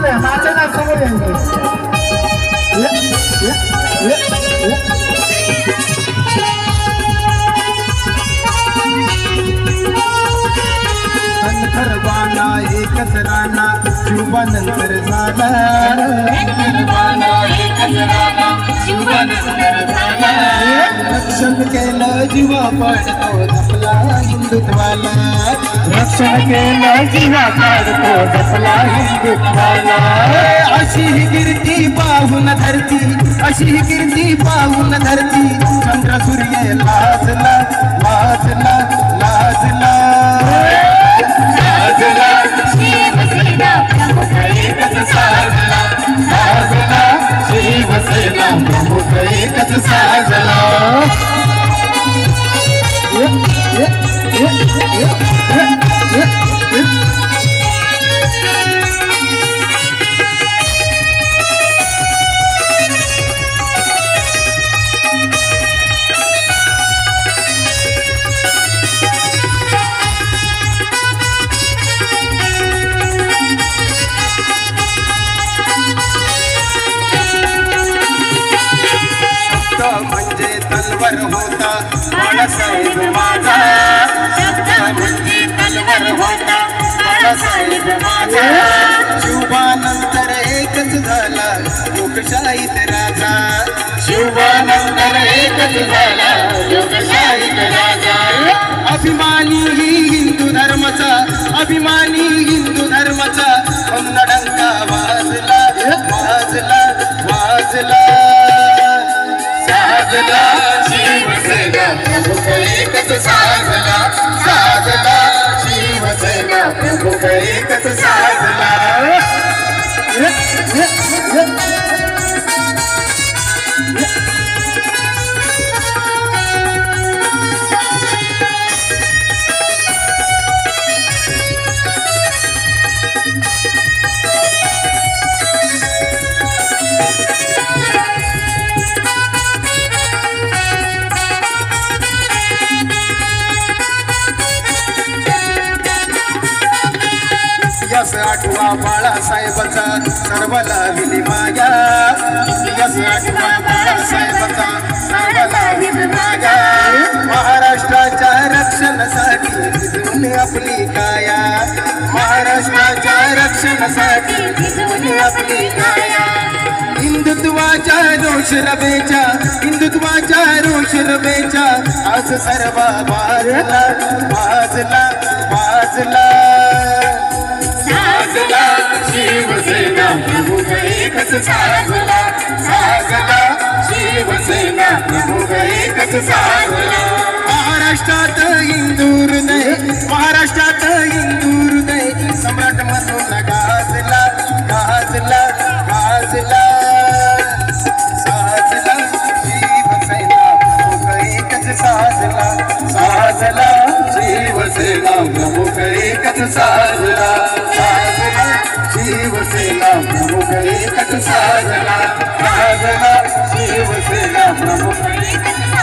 माझ्या ना समोर खरवाना एकच राणा शिवानंतर झाला रक्षण केलं जीवा पडतो जपला हिंदुत्वाला रक्षण केलं जीवा काढतो जपला हिंदुत्वाला अशी ही कीर्ती पाहून धरती अशी ही कीर्ती पाहून धरती चंद्र सूर्य लाजला लाजला लाजला लाजला शिवसेना प्रमुख एकच साजला साजला शिवसेना प्रमुख एकच साजला म्हणजे तलवार होता बाळासाहेब माझा शब्द म्हणजे तलवार होता बाळासाहेब माझा शिवानंतर एकच झाला लोकशाहीत राजा शिवानंतर एकच झाला लोकशाहीत राजा अभिमानी हिंदू धर्माचा अभिमानी हिंदू धर्माचा डंका वाजला वाजला वाजला साजला शिवसेना प्रमुख एकच साजला साजला शिवसेना प्रमुख एकच साजला यस आठवा बाळासाहेबाचा सर्वाला दिली माया यस आठवा बाळासाहेबाचा सर्वाला दिली माया महाराष्ट्राच्या रक्षणासाठी भिजवून आपली काया महाराष्ट्राच्या रक्षणासाठी भिजवून आपली काया हिंदुत्वाच्या रोषरबेच्या हिंदुत्वाच्या रोषरबेच्या आज सर्व वाजला वाजला वाजला साजला शिवसेना प्रमुख एकच साजला साजला शिवसेना प्रमुख एकच साजला महाराष्ट्रात हिंदू हृदय महाराष्ट्रात हिंदू हृदय सम्राट म्हणून गाजला गाजला गाजला साजला शिवसेना प्रमुख एकच साजला साजला शिवसेना प्रमुख एकच साजला साजला शिवसेना प्रमुख एकच साजला साजला शिवसेना प्रमुख एकच